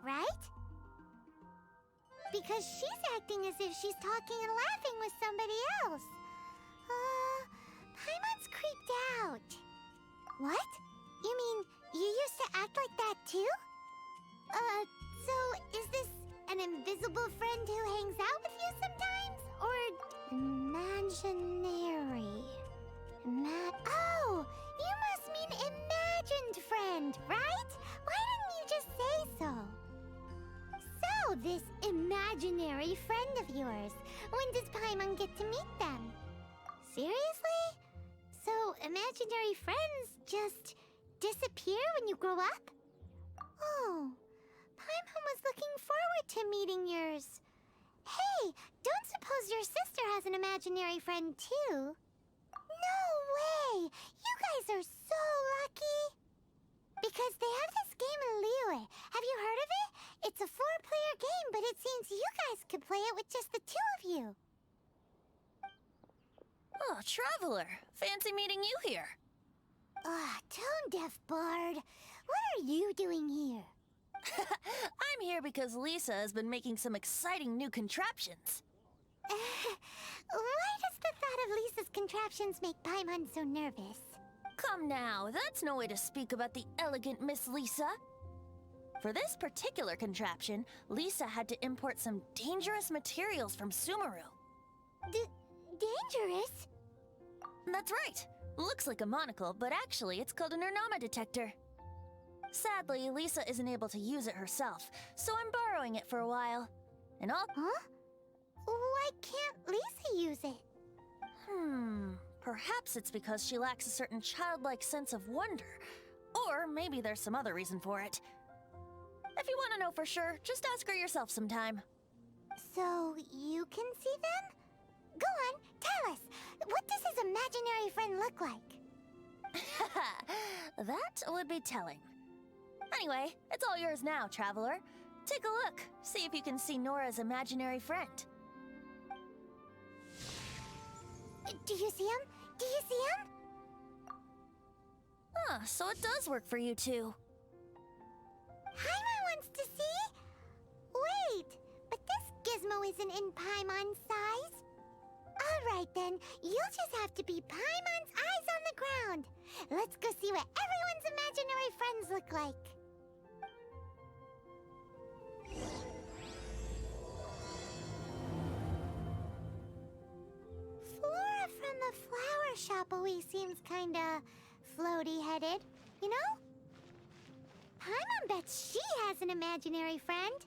right? Because she's acting as if she's talking and laughing with somebody else. Paimon's creeped out. What? You mean you used to act like that too? So is this an invisible friend who hangs out with you sometimes? Or imaginary? Oh, you must mean imagined friend, right? Why didn't you just say so? So, this imaginary friend of yours, when does Paimon get to meet them? Seriously? So, imaginary friends just disappear when you grow up? Oh, Paimon was looking forward to meeting yours. Hey, don't suppose your sister has an imaginary friend too? No way! You guys are so lucky! Because they have this game in Liyue. Have you heard of it? It's a 4-player game, but it seems you guys could play it with just the 2 of you. Oh, Traveler. Fancy meeting you here. Tone-deaf bard. What are you doing here? I'm here because Lisa has been making some exciting new contraptions. Why does the thought of Lisa's contraptions make Paimon so nervous? Come now, that's no way to speak about the elegant Miss Lisa. For this particular contraption, Lisa had to import some dangerous materials from Sumeru. Dangerous? That's right. Looks like a monocle, but actually it's called a Nernama detector. Sadly, Lisa isn't able to use it herself, so I'm borrowing it for a while. And I'll... Huh? Why can't Lisa use it? Perhaps it's because she lacks a certain childlike sense of wonder. Or maybe there's some other reason for it. If you want to know for sure, just ask her yourself sometime. So, you can see them? Go on, tell us. What does his imaginary friend look like? That would be telling. Anyway, it's all yours now, Traveler. Take a look. See if you can see Nora's imaginary friend. Do you see him? Do you see him? So it does work for you two. Paimon wants to see? Wait, but this gizmo isn't in Paimon's size. Alright then, you'll just have to be Paimon's eyes on the ground. Let's go see what everyone's imaginary friends look like. Flora from the flower shop always seems kinda floaty-headed, you know? Paimon bets she has an imaginary friend.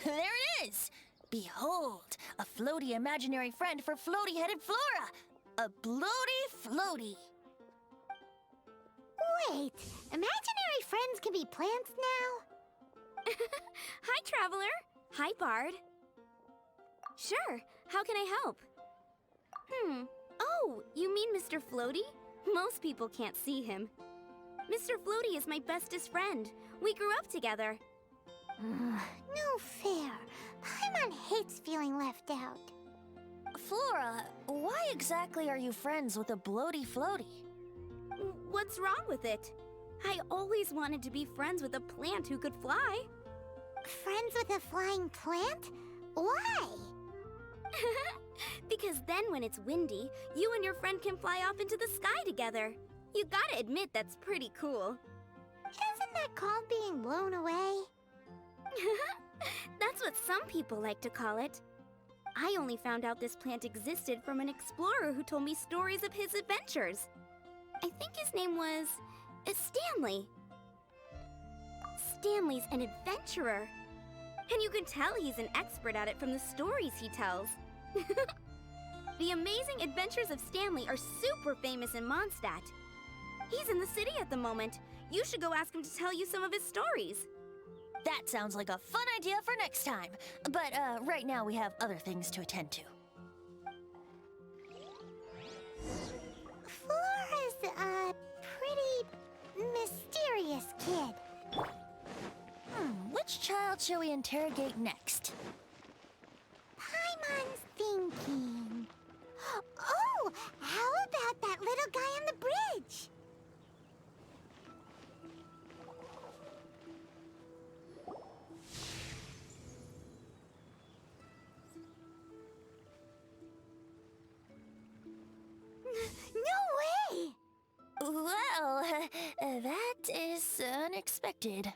There it is! Behold, a floaty imaginary friend for floaty-headed Flora! A bloaty floaty! Wait, imaginary friends can be plants now? Hi, Traveler. Hi, Bard. Sure, how can I help? Oh, you mean Mr. Floaty? Most people can't see him. Mr. Floaty is my bestest friend. We grew up together. No fair. Paimon hates feeling left out. Flora, why exactly are you friends with a bloaty floaty? What's wrong with it? I always wanted to be friends with a plant who could fly. Friends with a flying plant? Why? Because then when it's windy, you and your friend can fly off into the sky together. You gotta admit that's pretty cool. Isn't that called being blown away? That's what some people like to call it. I only found out this plant existed from an explorer who told me stories of his adventures. I think his name was Stanley. Stanley's an adventurer. And you can tell he's an expert at it from the stories he tells. The amazing adventures of Stanley are super famous in Mondstadt. He's in the city at the moment. You should go ask him to tell you some of his stories. That sounds like a fun idea for next time. But right now we have other things to attend to. Flora's a pretty mysterious kid. Which child shall we interrogate next? Paimon's thinking. Oh, how about that little guy on the bridge? expected.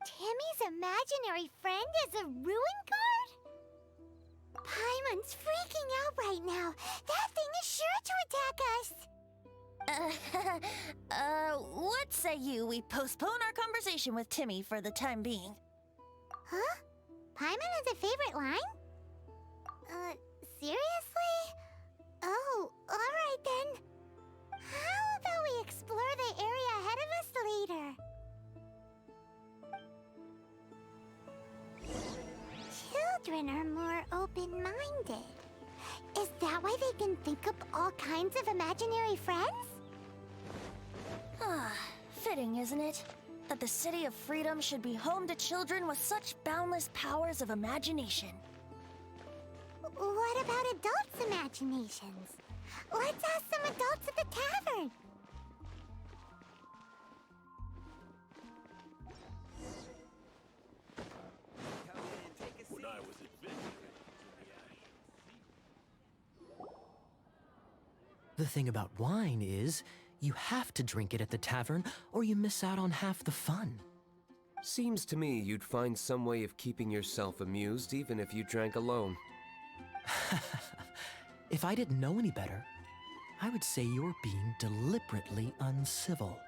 Timmy's imaginary friend is a ruin guard? Paimon's freaking out right now. That thing is sure to attack us. What say you we postpone our conversation with Timmy for the time being? Huh? Paimon has a favorite line? Seriously? Oh, alright then. How about we explore the area ahead of us later? Children are more open-minded. Is that why they can think up all kinds of imaginary friends? Ah, fitting, isn't it? That the City of Freedom should be home to children with such boundless powers of imagination. What about adults' imaginations? Let's ask some adults at the tavern. When I was adventuring The thing about wine is, you have to drink it at the tavern, or you miss out on half the fun. Seems to me you'd find some way of keeping yourself amused even if you drank alone. If I didn't know any better, I would say you're being deliberately uncivil.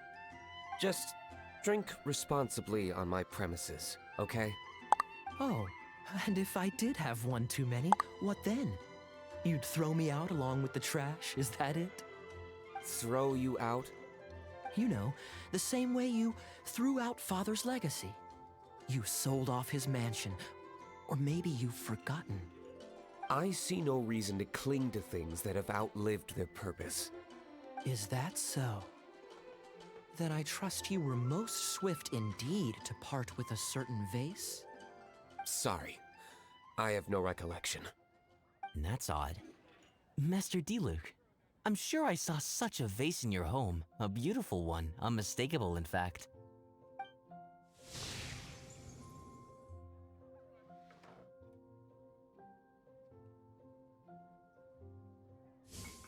Just drink responsibly on my premises, okay? Oh, and if I did have one too many, what then? You'd throw me out along with the trash, is that it? Throw you out? You know, the same way you threw out Father's legacy. You sold off his mansion, or maybe you've forgotten. I see no reason to cling to things that have outlived their purpose. Is that so? Then I trust you were most swift indeed to part with a certain vase? Sorry, I have no recollection. That's odd. Master Diluc, I'm sure I saw such a vase in your home. A beautiful one, unmistakable in fact.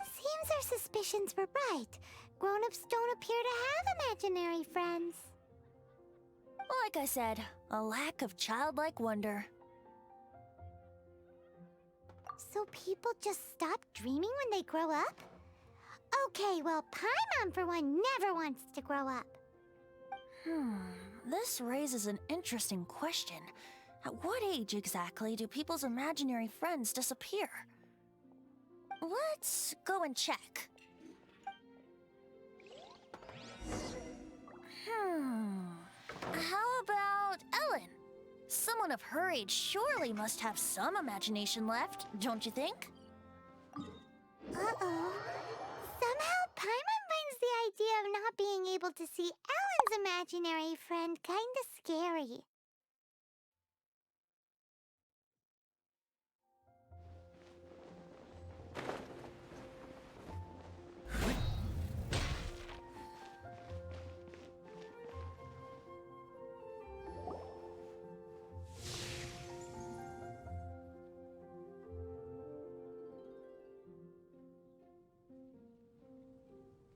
Seems our suspicions were right. Grown-ups don't appear to have imaginary friends. Like I said, a lack of childlike wonder. So people just stop dreaming when they grow up? Okay, well, Paimon for one never wants to grow up. This raises an interesting question. At what age exactly do people's imaginary friends disappear? Let's go and check. How about Ellen? Someone of her age surely must have some imagination left, don't you think? Uh-oh. Somehow Paimon finds the idea of not being able to see Ellen's imaginary friend kinda scary.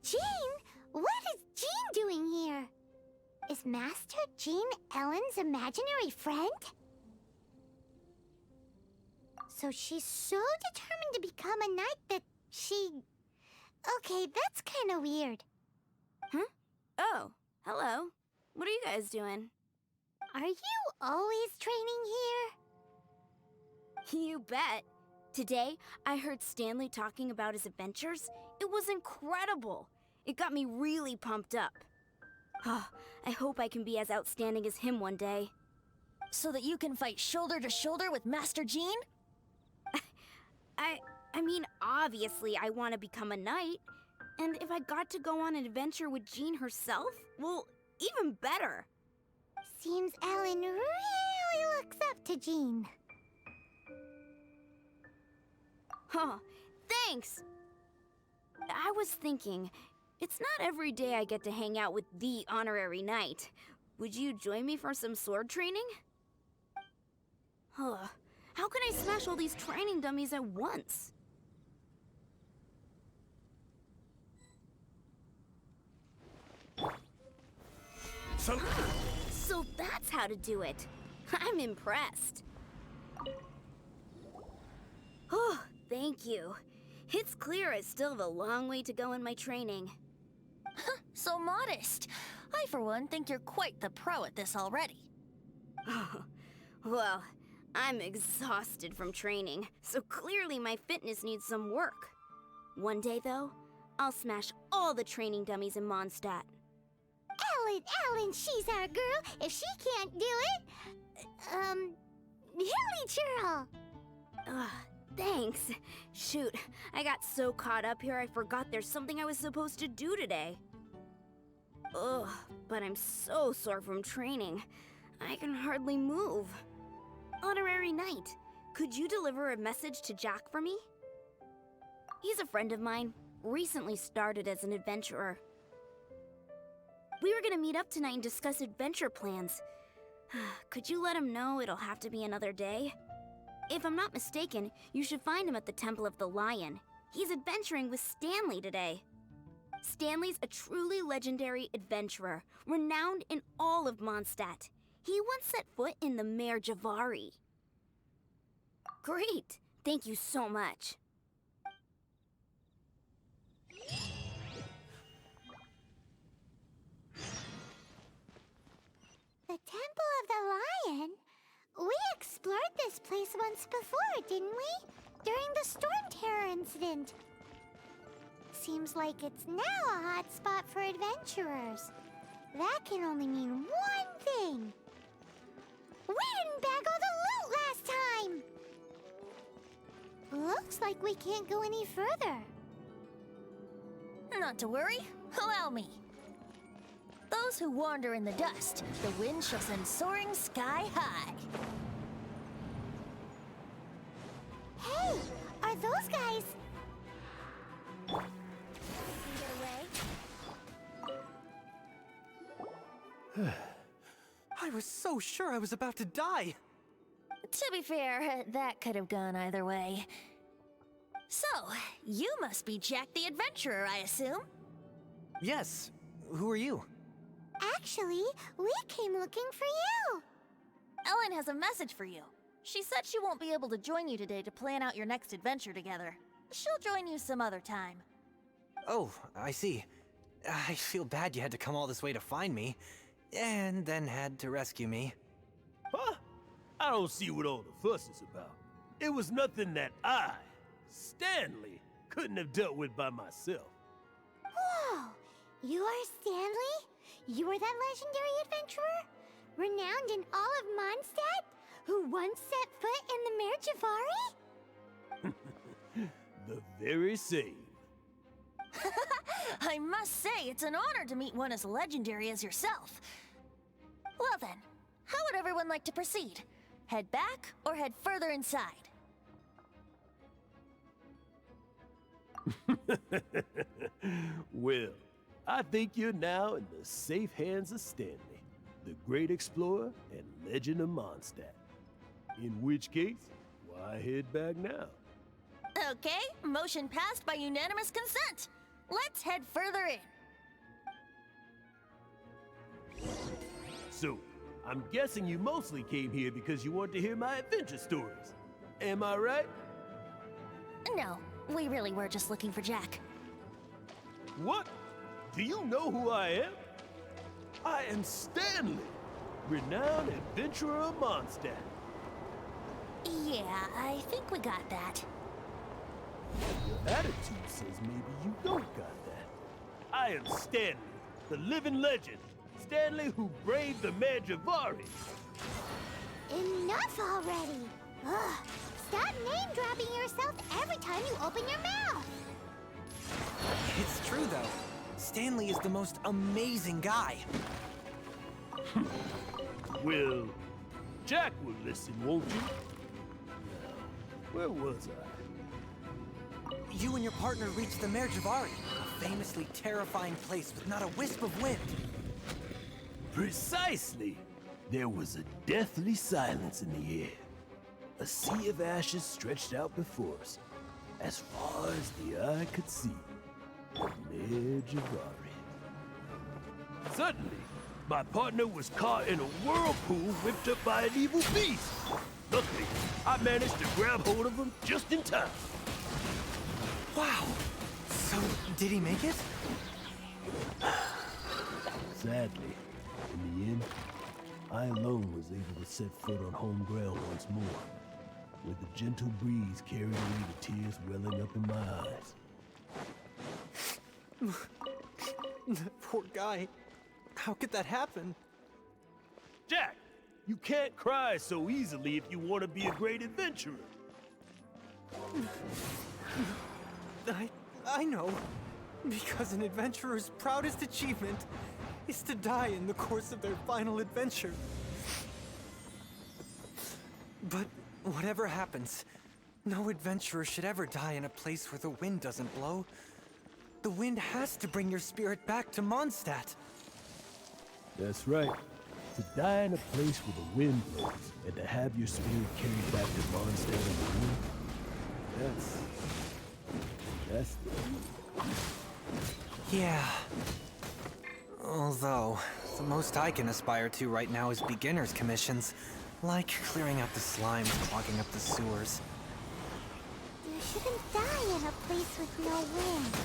Jean? What is Jean doing here? Is Master Jean Ellen's imaginary friend? So she's so determined to become a knight that she... Okay, that's kind of weird. Huh? Oh, hello. What are you guys doing? Are you always training here? You bet. Today, I heard Stanley talking about his adventures. It was incredible. It got me really pumped up. I hope I can be as outstanding as him one day. So that you can fight shoulder to shoulder with Master Jean? I mean, obviously I want to become a knight. And if I got to go on an adventure with Jean herself, well, even better. Seems Ellen really looks up to Jean. Huh, thanks! I was thinking, it's not every day I get to hang out with the honorary knight. Would you join me for some sword training? How can I smash all these training dummies at once? That's how to do it. I'm impressed. Oh, thank you. It's clear I still have a long way to go in my training. So modest. I, for one, think you're quite the pro at this already. Oh, well, I'm exhausted from training, so clearly my fitness needs some work. One day, though, I'll smash all the training dummies in Mondstadt. Ellen, she's our girl. If she can't do it, Hilly Churl. Thanks. Shoot, I got so caught up here I forgot there's something I was supposed to do today. Ugh, but I'm so sore from training. I can hardly move. Honorary Knight, could you deliver a message to Jack for me? He's a friend of mine, recently started as an adventurer. We were gonna meet up tonight and discuss adventure plans. Could you let him know it'll have to be another day? If I'm not mistaken, you should find him at the Temple of the Lion. He's adventuring with Stanley today. Stanley's a truly legendary adventurer, renowned in all of Mondstadt. He once set foot in the Mare Javari. Great! Thank you so much. The Temple of the Lion? We explored this place once before, didn't we? During the Storm Terror incident. Seems like it's now a hot spot for adventurers. That can only mean one thing. We didn't bag all the loot last time! Looks like we can't go any further. Not to worry. Allow me. Those who wander in the dust, the wind shall send soaring sky high. Hey, are those guys... I was so sure I was about to die. To be fair, that could have gone either way. So, you must be Jack the Adventurer, I assume? Yes. Who are you? Actually, we came looking for you. Ellen has a message for you. She said she won't be able to join you today to plan out your next adventure together. She'll join you some other time. Oh, I see. I feel bad you had to come all this way to find me, and then had to rescue me. Huh? I don't see what all the fuss is about. It was nothing that I, Stanley, couldn't have dealt with by myself. Whoa, you are Stanley? You are that legendary adventurer? Renowned in all of Mondstadt? Who once set foot in the Mare Javari? The very same. I must say, it's an honor to meet one as legendary as yourself. Well then, how would everyone like to proceed? Head back or head further inside? Well, I think you're now in the safe hands of Stanley, the great explorer and legend of Mondstadt. In which case, why head back now? Okay, motion passed by unanimous consent. Let's head further in. So, I'm guessing you mostly came here because you want to hear my adventure stories. Am I right? No, we really were just looking for Jack. What? Do you know who I am? I am Stanley, renowned adventurer of Mondstadt. Yeah, I think we got that. Your attitude says maybe you don't got that. I am Stanley, the living legend. Stanley who braved the Mare Javari. Enough already! Ugh, stop name-dropping yourself every time you open your mouth! It's true, though. Stanley is the most amazing guy. Well, Jack will listen, won't you? Now, where was I? You and your partner reached the Mare Javari, a famously terrifying place with not a wisp of wind. Precisely! There was a deathly silence in the air. A sea of ashes stretched out before us, as far as the eye could see. The Mare Javari. Suddenly, My partner was caught in a whirlpool whipped up by an evil beast. Luckily, I managed to grab hold of him just in time. Wow. So, did he make it? Sadly, in the end, I alone was able to set foot on home ground once more, with the gentle breeze carrying away the tears welling up in my eyes. That poor guy. How could that happen? Jack, you can't cry so easily if you want to be a great adventurer. I know. Because an adventurer's proudest achievement is to die in the course of their final adventure. But whatever happens, no adventurer should ever die in a place where the wind doesn't blow. The wind has to bring your spirit back to Mondstadt. That's right. To die in a place where the wind blows, and to have your spirit carried back to Mondstadt on the wind, that's the... Yeah. Although, the most I can aspire to right now is beginner's commissions, like clearing out the slimes clogging up the sewers. You shouldn't die in a place with no wind.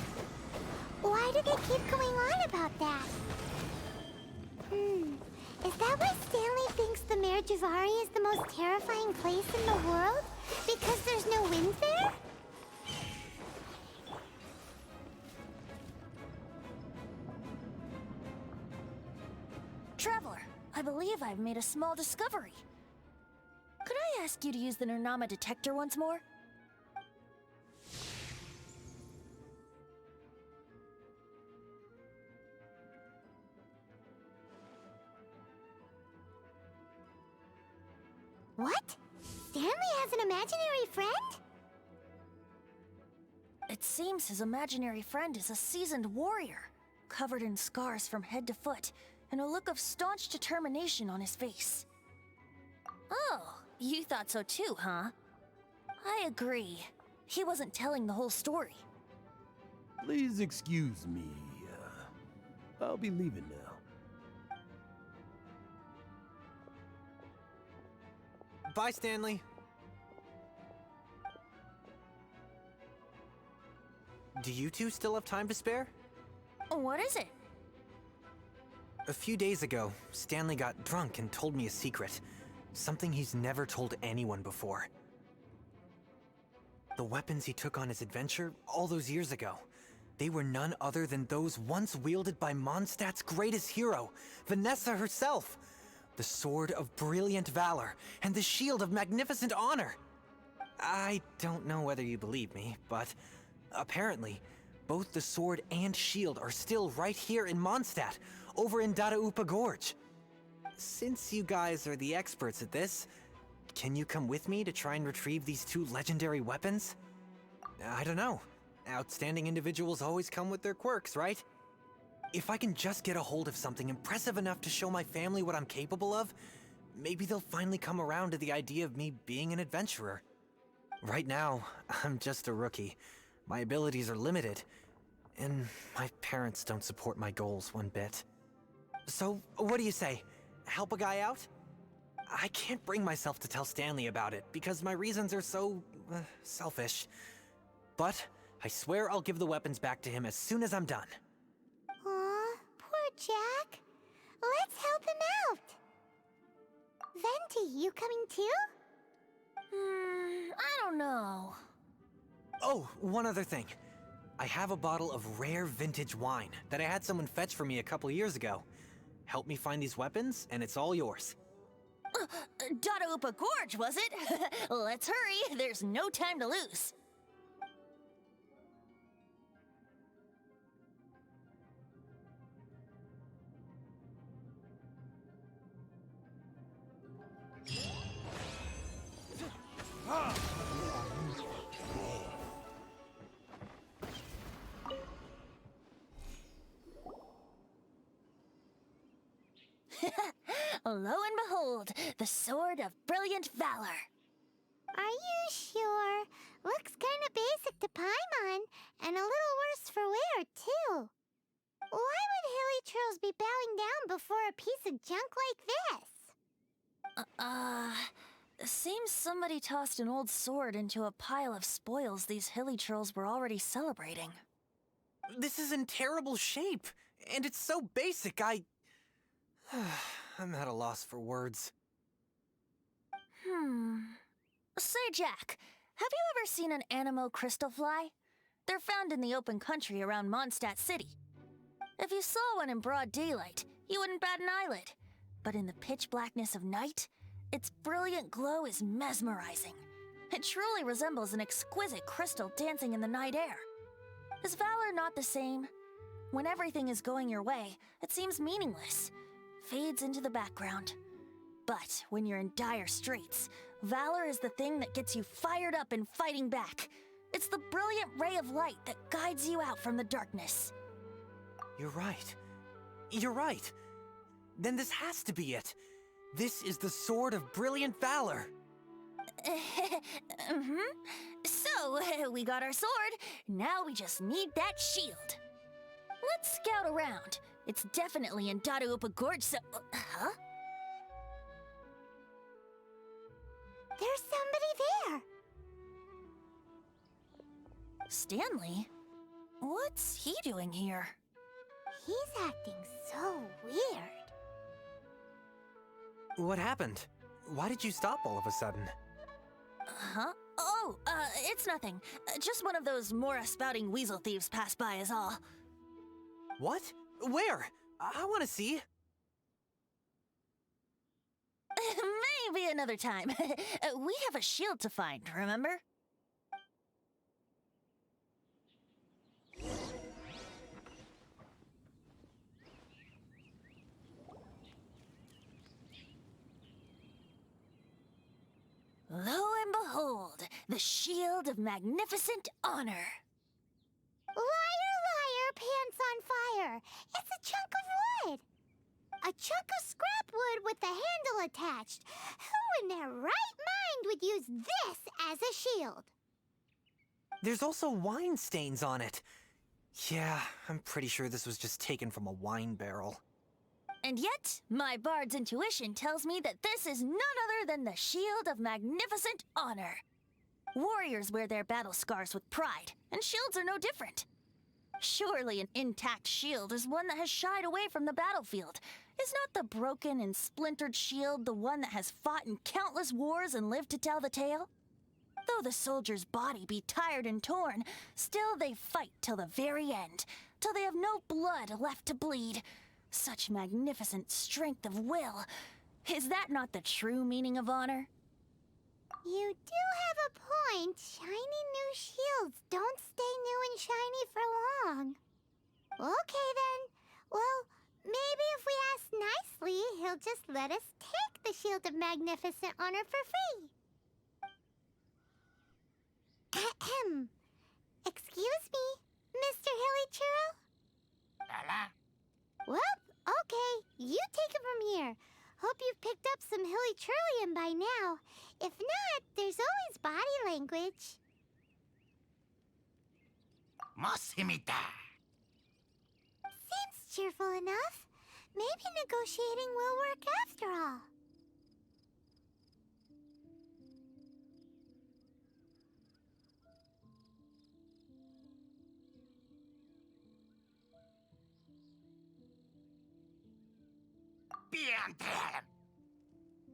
Why do they keep going on about that? Is that why Stanley thinks the Mare Javari is the most terrifying place in the world? Because there's no wind there? Traveler, I believe I've made a small discovery. Could I ask you to use the Nernama detector once more? What? Stanley has an imaginary friend? It seems his imaginary friend is a seasoned warrior, covered in scars from head to foot, and a look of staunch determination on his face. Oh, you thought so too, huh? I agree. He wasn't telling the whole story. Please excuse me. I'll be leaving now. Bye, Stanley. Do you two still have time to spare? What is it? A few days ago, Stanley got drunk and told me a secret. Something he's never told anyone before. The weapons he took on his adventure all those years ago, they were none other than those once wielded by Mondstadt's greatest hero, Vanessa herself. The Sword of Brilliant Valor and the Shield of Magnificent Honor. I don't know whether you believe me, but apparently, both the sword and shield are still right here in Mondstadt, over in Dadaupa Gorge. Since you guys are the experts at this, can you come with me to try and retrieve these two legendary weapons? I don't know. Outstanding individuals always come with their quirks, right? If I can just get a hold of something impressive enough to show my family what I'm capable of, maybe they'll finally come around to the idea of me being an adventurer. Right now, I'm just a rookie. My abilities are limited, and my parents don't support my goals one bit. So, what do you say? Help a guy out? I can't bring myself to tell Stanley about it, because my reasons are so, selfish. But I swear I'll give the weapons back to him as soon as I'm done. Aw, poor Jack. Let's help him out. Venti, you coming too? I don't know. Oh, one other thing. I have a bottle of rare vintage wine that I had someone fetch for me a couple years ago. Help me find these weapons, and it's all yours. Dadaupa Gorge, was it? Let's hurry, there's no time to lose. Lo and behold, the Sword of Brilliant Valor. Are you sure? Looks kinda basic to Paimon, and a little worse for wear, too. Why would hilly churls be bowing down before a piece of junk like this? Seems somebody tossed an old sword into a pile of spoils these hilly churls were already celebrating. This is in terrible shape, and it's so basic, I'm at a loss for words. Say, Jack, have you ever seen an anemo crystal fly? They're found in the open country around Mondstadt City. If you saw one in broad daylight, you wouldn't bat an eyelid. But in the pitch blackness of night, its brilliant glow is mesmerizing. It truly resembles an exquisite crystal dancing in the night air. Is valor not the same? When everything is going your way, it seems meaningless, fades into the background. But when you're in dire straits, valor is the thing that gets you fired up and fighting back. It's the brilliant ray of light that guides you out from the darkness. You're right. You're right. Then this has to be it. This is the Sword of Brilliant Valor. So, we got our sword. Now we just need that shield. Let's scout around. It's definitely in Dadaupa Gorge, so... Huh? There's somebody there. Stanley? What's he doing here? He's acting so weird. What happened? Why did you stop all of a sudden? Huh? Oh, it's nothing. Just one of those Mora-spouting weasel thieves passed by is all. What? Where? I want to see. Maybe another time. We have a shield to find, remember? Lo and behold, the shield of magnificent honor. Liar, liar, pants on fire. It's a chunk of wood. A chunk of scrap wood with the handle attached. Who in their right mind would use this as a shield? There's also wine stains on it. Yeah, I'm pretty sure this was just taken from a wine barrel. And yet, my bard's intuition tells me that this is none other than the shield of magnificent honor. Warriors wear their battle scars with pride, and shields are no different. Surely an intact shield is one that has shied away from the battlefield. Is not the broken and splintered shield the one that has fought in countless wars and lived to tell the tale? Though the soldier's body be tired and torn, still they fight till the very end, till they have no blood left to bleed. Such magnificent strength of will. Is that not the true meaning of honor? You do have a point. Shiny new shields don't stay new and shiny for long. Okay then. Well, maybe if we ask nicely, he'll just let us take the shield of magnificent honor for free. Ahem. Excuse me, Mr. Hilly Churl? Well, okay, you take it from here. Hope you've picked up some Hilly Churlian by now. If not, there's always body language. Seems cheerful enough. Maybe negotiating will work after all.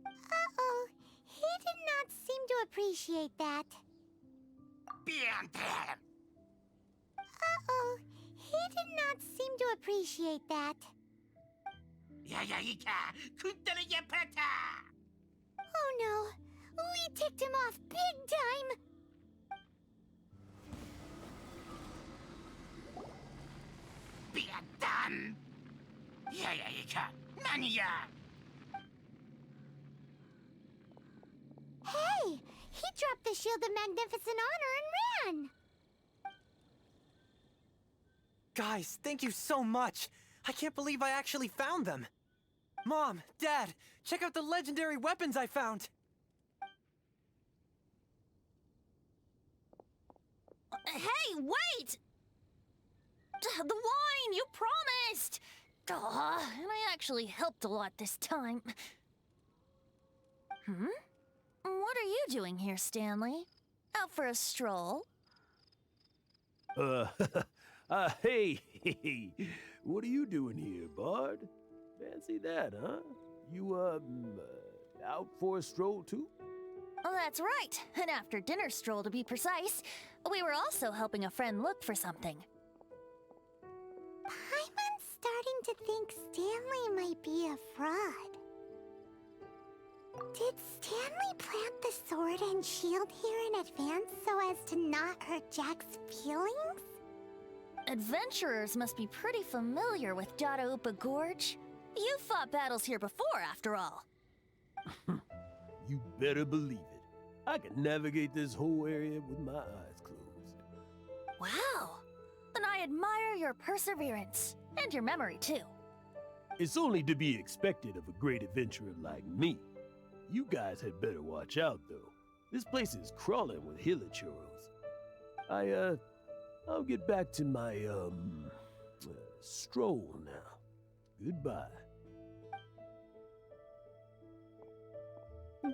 Uh-oh, he did not seem to appreciate that. Uh-oh, he did not seem to appreciate that. Oh no, we ticked him off big time. Hey, he dropped the shield of magnificent honor and ran. Guys, thank you so much. I can't believe I actually found them. Mom, Dad, check out the legendary weapons I found. Hey, wait! The wine, you promised! And I actually helped a lot this time. What are you doing here, Stanley? Out for a stroll? Hey, what are you doing here, Bard? Fancy that, huh? You, out for a stroll too? Oh, that's right. An after-dinner stroll, to be precise. We were also helping a friend look for something. Paimon's starting to think Stanley might be a fraud. Did Stanley plant the sword and shield here in advance so as to not hurt Jack's feelings? Adventurers must be pretty familiar with Dadaupa Gorge. You've fought battles here before, after all. You better believe it. I can navigate this whole area with my eyes closed. Wow. Then I admire your perseverance. And your memory, too. It's only to be expected of a great adventurer like me. You guys had better watch out, though. This place is crawling with hilichurros. I'll get back to my, stroll now. Goodbye.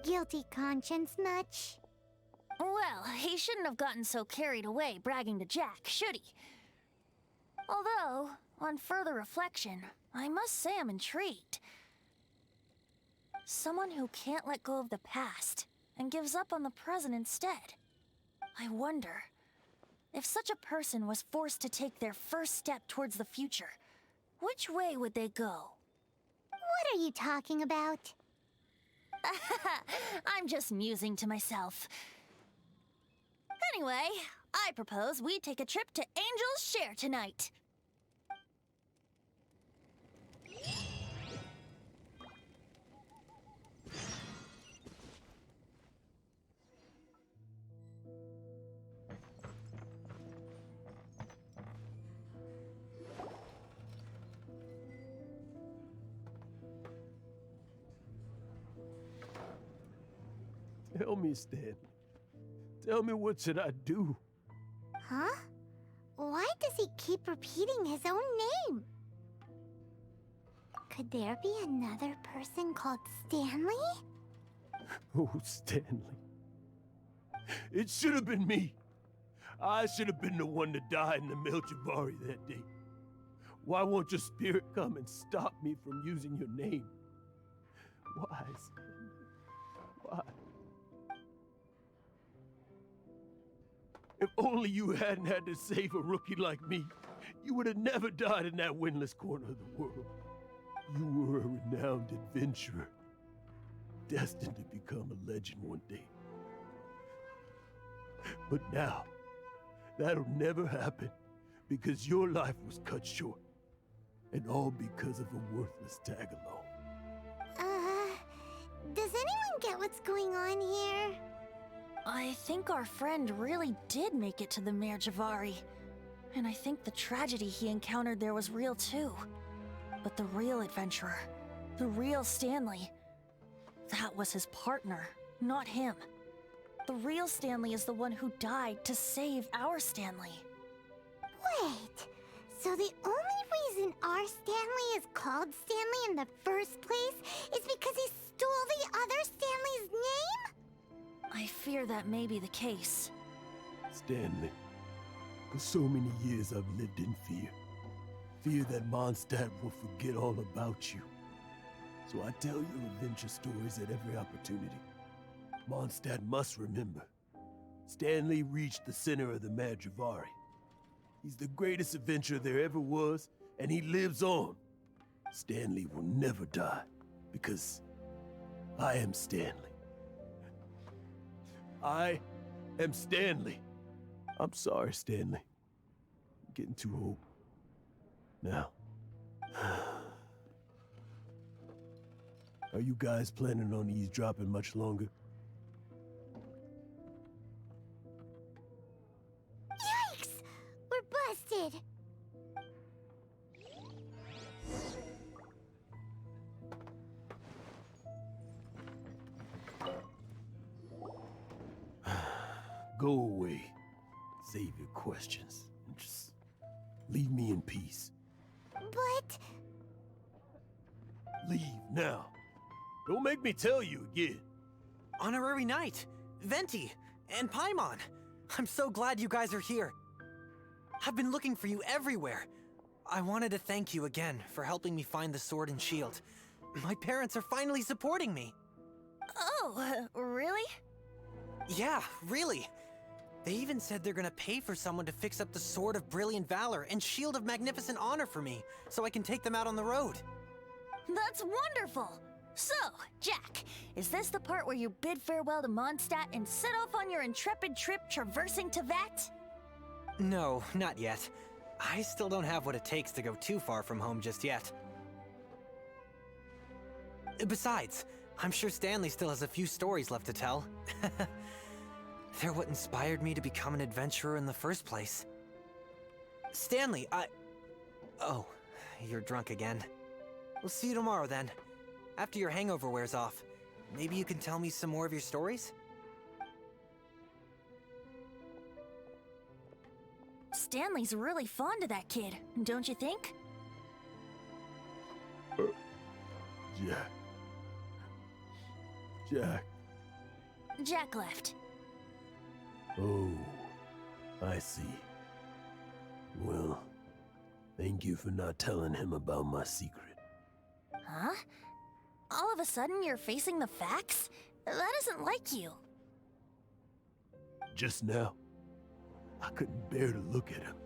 Guilty conscience much? Well, he shouldn't have gotten so carried away bragging to Jack, should he? Although, on further reflection, I must say I'm intrigued. Someone who can't let go of the past and gives up on the present instead. I wonder, if such a person was forced to take their first step towards the future, which way would they go? What are you talking about? I'm just musing to myself. Anyway, I propose we take a trip to Angel's Share tonight. Tell me, Stan. Tell me, what should I do? Huh? Why does he keep repeating his own name? Could there be another person called Stanley? Oh, Stanley. It should have been me. I should have been the one to die in the Melchivari that day. Why won't your spirit come and stop me from using your name? Why, Stanley? Why? If only you hadn't had to save a rookie like me, you would have never died in that windless corner of the world. You were a renowned adventurer, destined to become a legend one day. But now, that'll never happen, because your life was cut short, and all because of a worthless tag-along. Does anyone get what's going on here? I think our friend really did make it to the Mare Javari. And I think the tragedy he encountered there was real too. But the real adventurer, the real Stanley, that was his partner, not him. The real Stanley is the one who died to save our Stanley. Wait, so the only reason our Stanley is called Stanley in the first place is because he stole the other Stanley's name? I fear that may be the case. Stanley, for so many years I've lived in fear. Fear that Mondstadt will forget all about you. So I tell you adventure stories at every opportunity. Mondstadt must remember. Stanley reached the center of the Mare Javari. He's the greatest adventurer there ever was, and he lives on. Stanley will never die, because I am Stanley. I am Stanley. I'm sorry, Stanley. I'm getting too old. Now. Are you guys planning on eavesdropping much longer? Yikes! We're busted! Go away. Save your questions. And just Leave me in peace. But... Leave now. Don't make me tell you again. Honorary Knight, Venti, and Paimon. I'm so glad you guys are here. I've been looking for you everywhere. I wanted to thank you again for helping me find the sword and shield. My parents are finally supporting me. Oh, really? Yeah, really. They even said they're gonna pay for someone to fix up the Sword of Brilliant Valor and Shield of Magnificent Honor for me, so I can take them out on the road. That's wonderful! So, Jack, is this the part where you bid farewell to Mondstadt and set off on your intrepid trip traversing Tevat? No, not yet. I still don't have what it takes to go too far from home just yet. Besides, I'm sure Stanley still has a few stories left to tell. They're what inspired me to become an adventurer in the first place. Stanley, Oh, you're drunk again. We'll see you tomorrow then. After your hangover wears off. Maybe you can tell me some more of your stories? Stanley's really fond of that kid, don't you think? Jack. Jack. Jack left. Oh, I see. Well, thank you for not telling him about my secret. Huh? All of a sudden you're facing the facts? That isn't like you. Just now, I couldn't bear to look at him.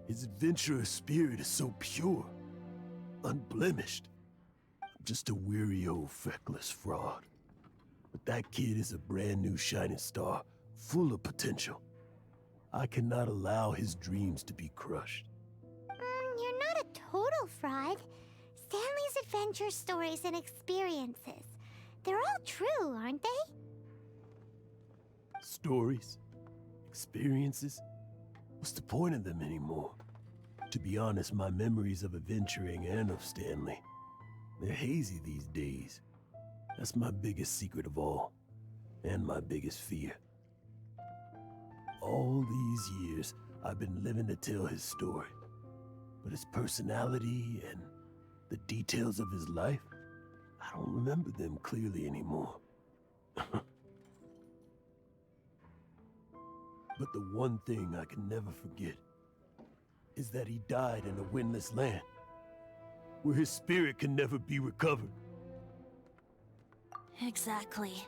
His adventurous spirit is so pure, unblemished. I'm just a weary old feckless fraud. But that kid is a brand new shining star, full of potential. I cannot allow his dreams to be crushed. You're not a total fraud. Stanley's adventure stories and experiences. They're all true, aren't they? Stories? Experiences? What's the point of them anymore? To be honest, my memories of adventuring and of Stanley, they're hazy these days. That's my biggest secret of all, and my biggest fear. All these years, I've been living to tell his story. But his personality and the details of his life, I don't remember them clearly anymore. But the one thing I can never forget is that he died in a windless land, where his spirit can never be recovered. Exactly.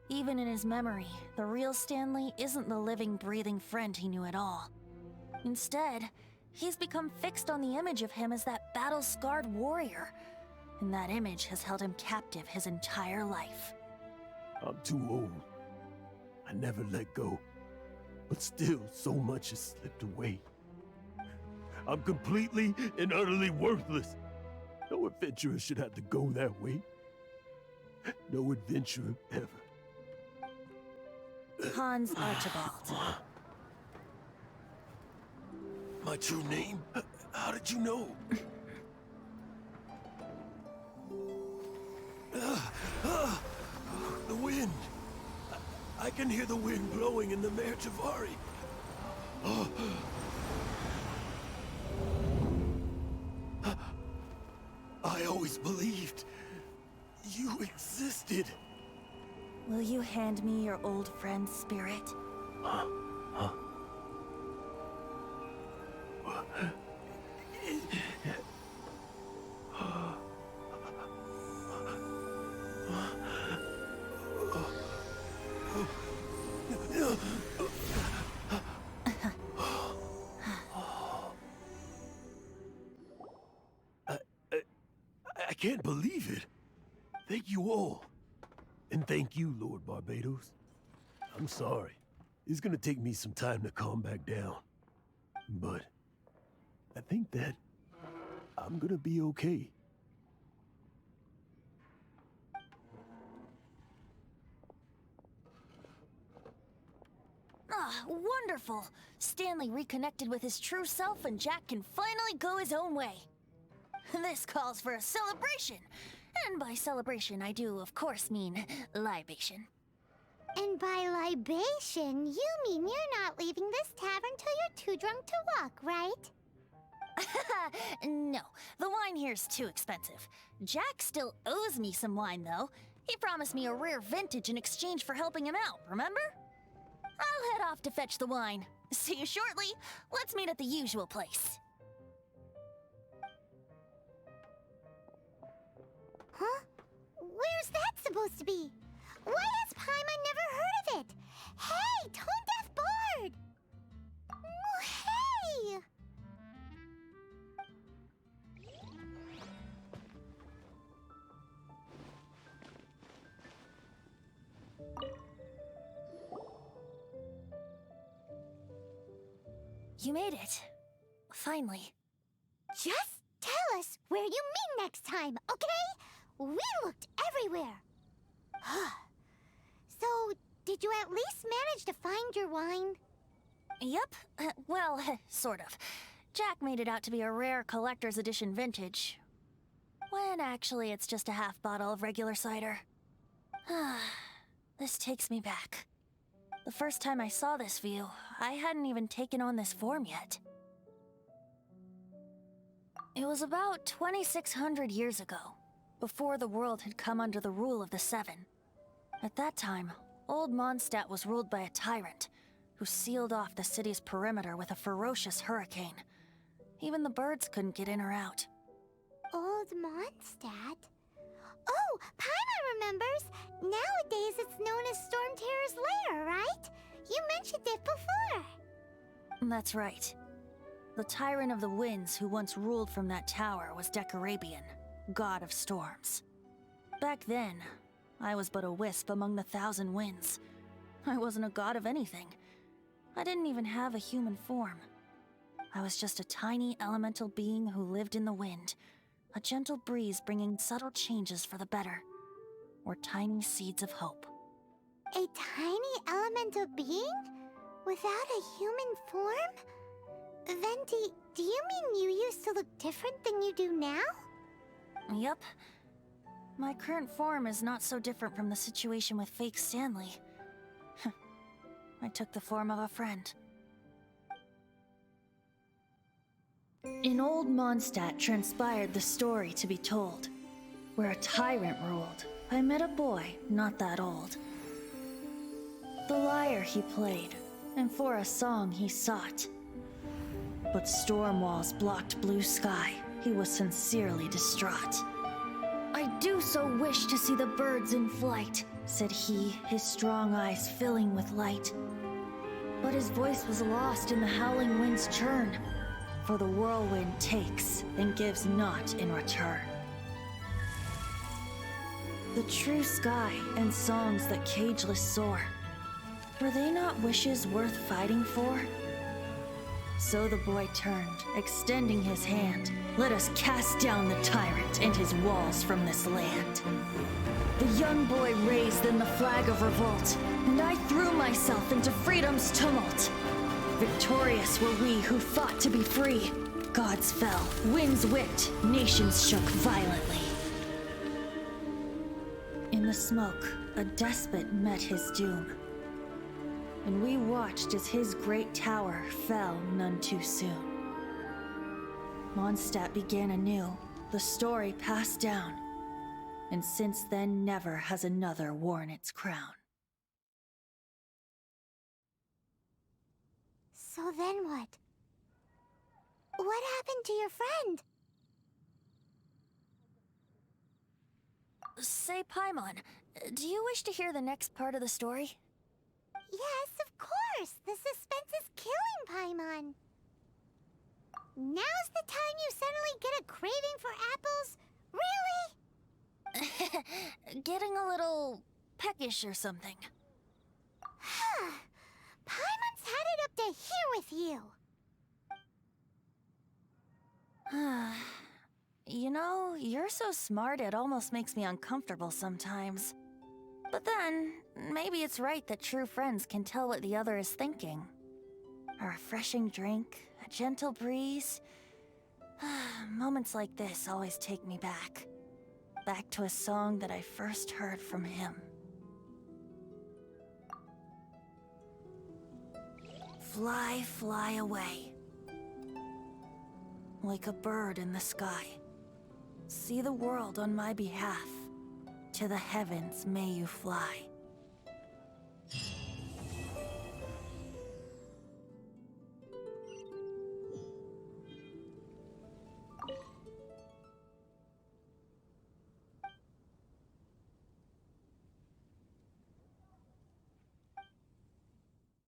Even in his memory, the real Stanley isn't the living, breathing friend he knew at all. Instead, he's become fixed on the image of him as that battle-scarred warrior, and that image has held him captive his entire life. I'm too old. I never let go. But still, so much has slipped away. I'm completely and utterly worthless. No adventurer should have to go that way. No adventurer ever. Hans Archibald. My true name? How did you know? The wind. I can hear the wind blowing in the Mare Javari. I always believed you existed. Will you hand me your old friend's spirit? I can't believe it. Thank you all. And thank you, Lord Barbados. I'm sorry. It's gonna take me some time to calm back down. But I think that I'm gonna be okay. Ah, wonderful! Stanley reconnected with his true self and Jack can finally go his own way. This calls for a celebration. And by celebration, I do, of course, mean libation. And by libation, you mean you're not leaving this tavern till you're too drunk to walk, right? No, the wine here's too expensive. Jack still owes me some wine, though. He promised me a rare vintage in exchange for helping him out, remember? I'll head off to fetch the wine. See you shortly. Let's meet at the usual place. Huh? Where's that supposed to be? Why has Paimon never heard of it? Hey, Tone Deaf Bard! Oh, hey! You made it. Finally. Just tell us where you meet next time, okay? We looked everywhere. So, did you at least manage to find your wine? Yep. Well, sort of. Jack made it out to be a rare collector's edition vintage. When actually it's just a half bottle of regular cider. This takes me back. The first time I saw this view, I hadn't even taken on this form yet. It was about 2,600 years ago, before the world had come under the rule of the Seven. At that time, old Mondstadt was ruled by a tyrant, who sealed off the city's perimeter with a ferocious hurricane. Even the birds couldn't get in or out. Old Mondstadt? Oh, Paimon remembers! Nowadays it's known as Storm Terror's lair, right? You mentioned it before. That's right. The Tyrant of the Winds who once ruled from that tower was Decarabian, god of storms. Back then, I was but a wisp among the thousand winds. I wasn't a god of anything. I didn't even have a human form. I was just a tiny elemental being who lived in the wind, a gentle breeze bringing subtle changes for the better, or tiny seeds of hope. A tiny elemental being? Without a human form? Venti, do you mean you used to look different than you do now? Yep. My current form is not so different from the situation with fake Stanley. I took the form of a friend. In old Mondstadt transpired the story to be told. Where a tyrant ruled, I met a boy not that old. The lyre he played, and for a song he sought. But storm walls blocked blue sky, he was sincerely distraught. I do so wish to see the birds in flight, said he, his strong eyes filling with light. But his voice was lost in the howling wind's churn, for the whirlwind takes and gives not in return. The true sky and songs that cageless soar, were they not wishes worth fighting for? So the boy turned, extending his hand. Let us cast down the tyrant and his walls from this land. The young boy raised then the flag of revolt, and I threw myself into freedom's tumult. Victorious were we who fought to be free. Gods fell, winds whipped, nations shook violently. In the smoke, a despot met his doom. And we watched as his great tower fell none too soon. Mondstadt began anew, the story passed down, and since then never has another worn its crown. So then what? What happened to your friend? Say, Paimon, do you wish to hear the next part of the story? Yes, of course! The suspense is killing, Paimon! Now's the time you suddenly get a craving for apples? Really? Getting a little peckish or something. Paimon's had it up to here with you! You know, you're so smart it almost makes me uncomfortable sometimes. But then, maybe it's right that true friends can tell what the other is thinking. A refreshing drink, a gentle breeze. Moments like this always take me back. Back to a song that I first heard from him. Fly, fly away. like a bird in the sky. See the world on my behalf. To the heavens may you fly.